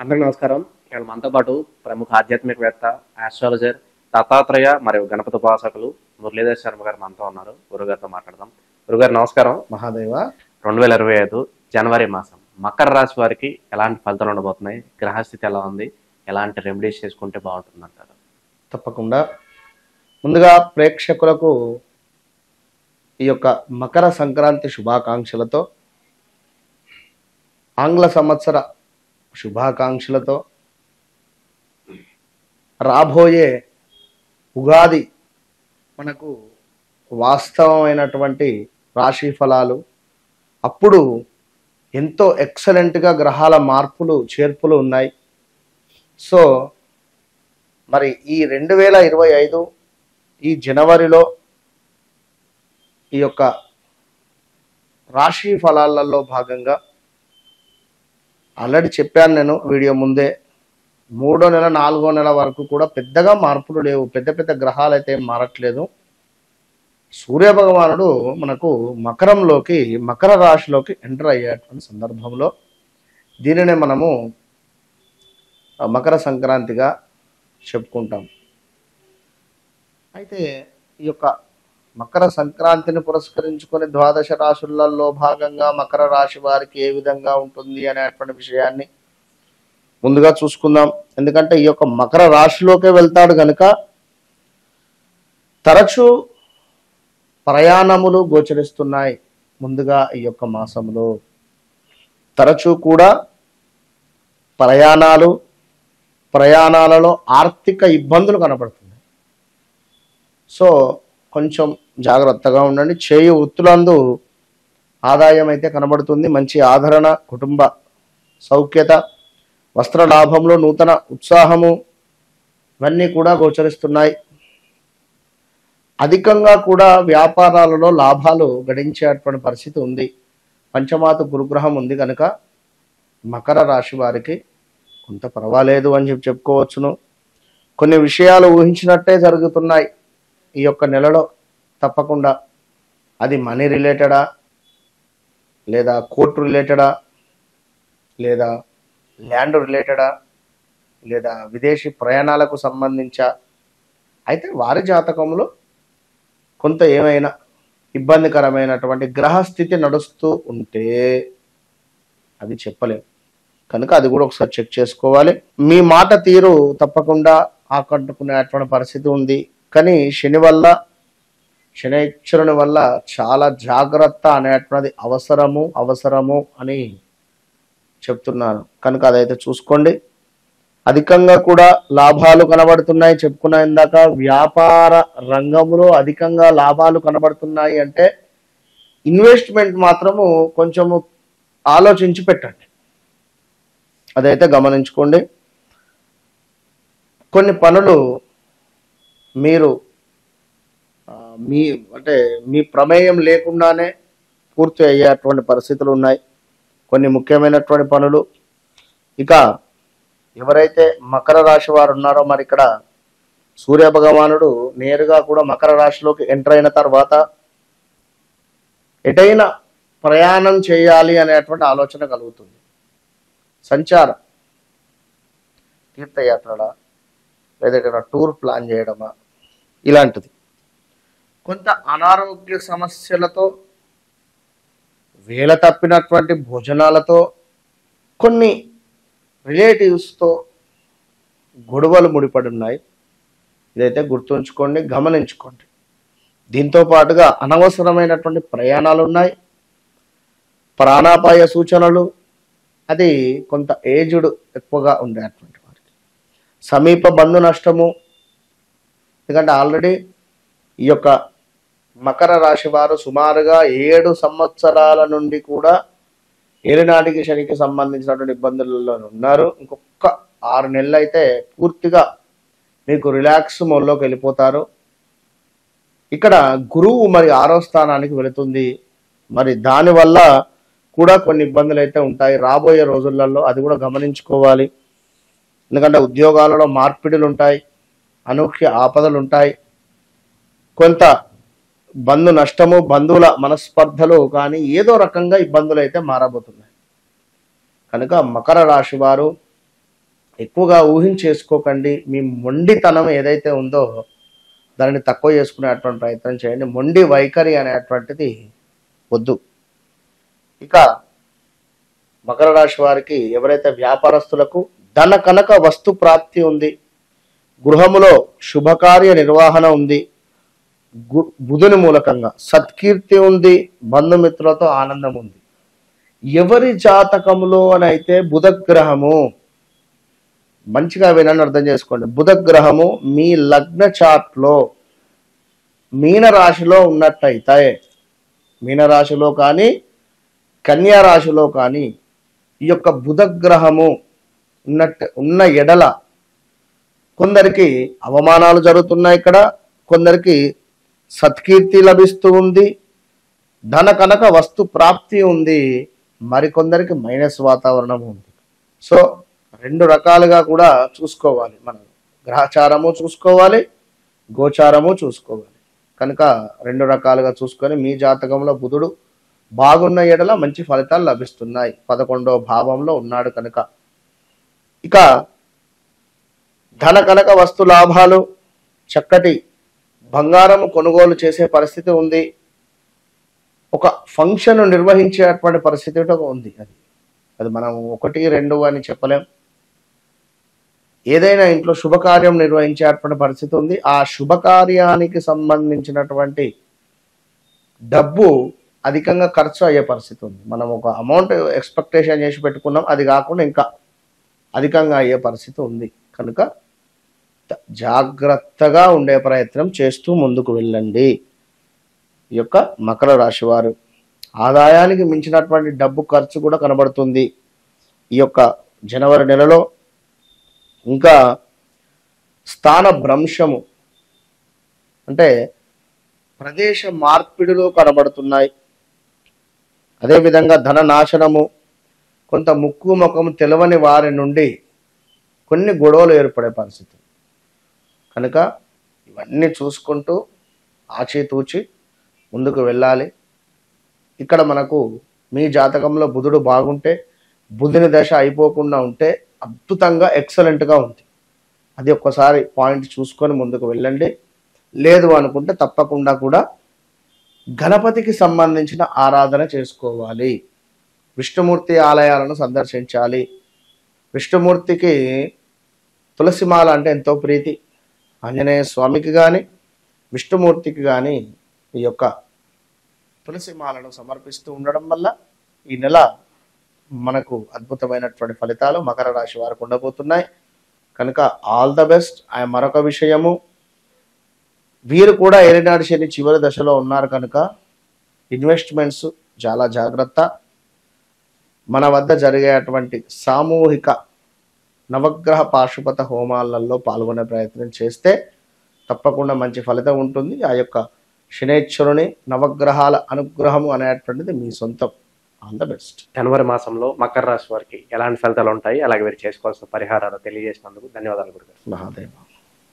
అందరికీ నమస్కారం. ఇవాళ మనతో పాటు ప్రముఖ ఆధ్యాత్మికవేత్త, ఆస్ట్రాలజర్, దత్తాత్రేయ మరియు గణపతి ఉపాసకులు మురళీధర్ శర్మ గారు మనతో ఉన్నారు. గురుగారితో మాట్లాడదాం. గురుగారు నమస్కారం. మహాదేవ. 2025 జనవరి మాసం మకర రాశి వారికి ఎలాంటి ఫలితాలు ఉండబోతున్నాయి? గ్రహస్థితి ఎలా ఉంది? ఎలాంటి రెమెడీస్ చేసుకుంటే బాగుంటుంది అంటారు? తప్పకుండా. ముందుగా ప్రేక్షకులకు ఈ యొక్క మకర సంక్రాంతి శుభాకాంక్షలతో, ఆంగ్ల సంవత్సర శుభాకాంక్షలతో, రాబోయే ఉగాది మనకు వాస్తవమైనటువంటి రాశి ఫలాలు, అప్పుడు ఎంతో ఎక్సలెంట్గా గ్రహాల మార్పులు చేర్పులు ఉన్నాయి. సో మరి ఈ 2025 ఈ జనవరిలో ఈ యొక్క రాశి ఫలాలలో భాగంగా ఆల్రెడీ చెప్పాను నేను వీడియో ముందే, 3వ నెల 4వ నెల వరకు కూడా పెద్దగా మార్పులు లేవు. పెద్ద పెద్ద గ్రహాలు అయితే ఏం మారట్లేదు. సూర్య భగవానుడు మనకు మకర రాశిలోకి ఎంటర్ అయ్యేటువంటి సందర్భంలో దీనినే మనము మకర సంక్రాంతిగా చెప్పుకుంటాం. అయితే ఈ యొక్క మకర సంక్రాంతిని పురస్కరించుకొని ద్వాదశ రాశులలో భాగంగా మకర రాశి వారికి ఏ విధంగా ఉంటుంది అనేటువంటి విషయాన్ని ముందుగా చూసుకుందాం. ఎందుకంటే ఈ యొక్క మకర రాశిలోకే వెళ్తాడు కనుక తరచూ ప్రయాణములు గోచరిస్తున్నాయి. ముందుగా ఈ యొక్క మాసంలో తరచూ కూడా ప్రయాణాలలో ఆర్థిక ఇబ్బందులు కనబడుతున్నాయి. సో కొంచెం జాగ్రత్తగా ఉండండి. చేయు వృత్తులందు ఆదాయం అయితే కనబడుతుంది. మంచి ఆదరణ, కుటుంబ సౌఖ్యత, వస్త్ర లాభంలో నూతన ఉత్సాహము ఇవన్నీ కూడా గోచరిస్తున్నాయి. అధికంగా కూడా వ్యాపారాలలో లాభాలు గడించేటువంటి పరిస్థితి ఉంది. పంచమాత గురుగ్రహం ఉంది కనుక మకర రాశి వారికి కొంత పర్వాలేదు అని చెప్పుకోవచ్చును. కొన్ని విషయాలు ఊహించినట్టే జరుగుతున్నాయి ఈ యొక్క నెలలో. తప్పకుండా అది మనీ రిలేటెడా, లేదా కోర్టు రిలేటెడా, లేదా ల్యాండ్ రిలేటెడా, లేదా విదేశీ ప్రయాణాలకు సంబంధించా, అయితే వారి జాతకంలో కొంత ఏమైనా ఇబ్బందికరమైనటువంటి గ్రహస్థితి నడుస్తూ ఉంటే అది చెప్పలేము కనుక అది కూడా ఒకసారి చెక్ చేసుకోవాలి. మీ మాట తీరు తప్పకుండా ఆకట్టుకునేటువంటి పరిస్థితి ఉంది. కానీ శనైశ్వరుని వల్ల చాలా జాగ్రత్త అనేటువంటిది అవసరము అని చెప్తున్నాను కనుక అదైతే చూసుకోండి. అధికంగా కూడా లాభాలు కనబడుతున్నాయి. చెప్పుకున్నా ఇందాక, వ్యాపార రంగంలో అధికంగా లాభాలు కనబడుతున్నాయి అంటే ఇన్వెస్ట్మెంట్ మాత్రము కొంచెము ఆలోచించి పెట్టండి. అదైతే గమనించుకోండి. కొన్ని పనులు మీరు మీ ప్రమేయం లేకుండానే పూర్తి అయ్యేటువంటి పరిస్థితులు ఉన్నాయి. కొన్ని ముఖ్యమైనటువంటి పనులు. ఇక ఎవరైతే మకర రాశి వారు ఉన్నారో, మరి ఇక్కడ సూర్య భగవానుడు నేరుగా కూడా మకర రాశిలోకి ఎంటర్ అయిన తర్వాత ఎటైనా ప్రయాణం చేయాలి అనేటువంటి ఆలోచన కలుగుతుంది. సంచారం, తీర్థయాత్రలా, లేదా టూర్ ప్లాన్ చేయడమా, ఇలాంటిది. కొంత అనారోగ్య సమస్యలతో, వేళ తప్పినటువంటి భోజనాలతో, కొన్ని రిలేటివ్స్తో గొడవలు ముడిపడి ఉన్నాయి. ఇదైతే గుర్తుంచుకోండి, గమనించుకోండి. దీంతో పాటుగా అనవసరమైనటువంటి ప్రయాణాలు ఉన్నాయి. ప్రాణాపాయ సూచనలు, అది కొంత ఏజ్డ్ ఎక్కువగా ఉండేటువంటి వారికి. సమీప బంధు నష్టము, ఎందుకంటే ఆల్రెడీ ఈ యొక్క మకర రాశి వారు సుమారుగా 7 సంవత్సరాల నుండి కూడా ఏలినాటికి శనికి సంబంధించినటువంటి ఇబ్బందులలో ఉన్నారు. ఇంకొక 6 నెలలు అయితే పూర్తిగా మీకు రిలాక్స్ మోడ్లోకి వెళ్ళిపోతారు. ఇక్కడ గురువు మరి 6వ స్థానానికి వెళుతుంది. మరి దానివల్ల కూడా కొన్ని ఇబ్బందులు అయితే ఉంటాయి రాబోయే రోజులలో. అది కూడా గమనించుకోవాలి. ఎందుకంటే ఉద్యోగాలలో మార్పిడులు ఉంటాయి, అనూహ్య ఆపదలు ఉంటాయి, కొంత బంధు నష్టము, బంధువుల మనస్పర్ధలు, కానీ ఏదో రకంగా ఇబ్బందులు అయితే మారబోతున్నాయి. కనుక మకర రాశి వారు ఎక్కువగా ఊహించేసుకోకండి. మీ మొండితనం ఏదైతే ఉందో దానిని తక్కువ చేసుకునేటువంటి ప్రయత్నం చేయండి. మొండి వైఖరి అనేటువంటిది వద్దు. ఇక మకర రాశి వారికి ఎవరైతే వ్యాపారస్తులకు ధన కనక వస్తు ప్రాప్తి ఉంది, గృహములో శుభకార్య నిర్వహణ ఉంది, బుధుని మూలకంగా సత్కీర్తి ఉంది, బంధుమిత్రులతో ఆనందం ఉంది. ఎవరి జాతకములో అనైతే బుధగ్రహము, మంచిగా వినండి, అర్థం చేసుకోండి, బుధగ్రహము మీ లగ్న చార్ట్లో మీనరాశిలో ఉన్నట్టయితే, మీనరాశిలో కానీ కన్యా రాశిలో కానీ ఈ యొక్క బుధగ్రహము ఉన్న ఎడల కొందరికి అవమానాలు జరుగుతున్నాయి, ఇక్కడ కొందరికి సత్కీర్తి లభిస్తూ ఉంది, ధన కనక వస్తు ప్రాప్తి ఉంది, మరికొందరికి మైనస్ వాతావరణం ఉంది. సో 2 రకాలుగా కూడా చూసుకోవాలి. మనం గ్రహచారము చూసుకోవాలి, గోచారము చూసుకోవాలి. కనుక 2 రకాలుగా చూసుకొని మీ జాతకంలో బుధుడు బాగున్న ఎడల మంచి ఫలితాలు లభిస్తున్నాయి. 11వ భావంలో ఉన్నాడు కనుక. ఇక ధన కనక వస్తు లాభాలు, చక్కటి బంగారం కొనుగోలు చేసే పరిస్థితి ఉంది, ఒక ఫంక్షన్ నిర్వహించేటువంటి పరిస్థితి ఉంది. అది మనం 1, 2 అని చెప్పలేం. ఏదైనా ఇంట్లో శుభకార్యం నిర్వహించేటువంటి పరిస్థితి ఉంది. ఆ శుభకార్యానికి సంబంధించినటువంటి డబ్బు అధికంగా ఖర్చు అయ్యే పరిస్థితి ఉంది. మనం ఒక అమౌంట్ ఎక్స్పెక్టేషన్ చేసి పెట్టుకున్నాం, అది కాకుండా ఇంకా అధికంగా అయ్యే పరిస్థితి ఉంది. కనుక జాగ్రత్తగా ఉండే ప్రయత్నం చేస్తూ ముందుకు వెళ్ళండి. ఈ యొక్క మకర రాశి వారు ఆదాయానికి మించినటువంటి డబ్బు ఖర్చు కూడా కనబడుతుంది ఈ యొక్క జనవరి నెలలో. ఇంకా స్థాన భ్రంశము అంటే ప్రదేశ మార్పిడులు కనబడుతున్నాయి. అదేవిధంగా ధన నాశనము, కొంత ముక్కు ముఖము తెలవని వారి నుండి కొన్ని గొడవలు ఏర్పడే పరిస్థితి. కనుక ఇవన్నీ చూసుకుంటూ ఆచితూచి ముందుకు వెళ్ళాలి. ఇక్కడ మనకు మీ జాతకంలో బుధుడు బాగుంటే, బుధుని దశ అయిపోకుండా ఉంటే అద్భుతంగా ఎక్సలెంట్గా ఉంది. అది ఒక్కసారి పాయింట్ చూసుకొని ముందుకు వెళ్ళండి. లేదు అనుకుంటే తప్పకుండా కూడా గణపతికి సంబంధించిన ఆరాధన చేసుకోవాలి, విష్ణుమూర్తి ఆలయాలను సందర్శించాలి. విష్ణుమూర్తికి తులసిమాల అంటే ఎంతో ప్రీతి. ఆంజనేయ స్వామికి కానీ విష్ణుమూర్తికి కానీ ఈ యొక్క తులసిమాలను సమర్పిస్తూ ఉండడం వల్ల ఈ నెల మనకు అద్భుతమైనటువంటి ఫలితాలు మకర రాశి వారికి ఉండబోతున్నాయి. కనుక ఆల్ ద బెస్ట్. మరొక విషయము, వీరు కూడా ఏలినాటి శని చివరి దశలో ఉన్నారు కనుక ఇన్వెస్ట్మెంట్స్ చాలా జాగ్రత్త. మన వద్ద జరిగేటువంటి సామూహిక నవగ్రహ పాశుపత హోమాలలో పాల్గొనే ప్రయత్నం చేస్తే తప్పకుండా మంచి ఫలితం ఉంటుంది. ఆ యొక్క శనేశ్వరుని నవగ్రహాల అనుగ్రహము అనేటువంటిది మీ సొంతం. All the best. జనవరి మాసంలో మకర రాశి వారికి ఎలాంటి ఫలితాలు ఉంటాయి, అలాగే వీరు చేసుకోవాల్సిన పరిహారాలు తెలియజేసినందుకు ధన్యవాదాలు గురుగారు. మహాదేవ.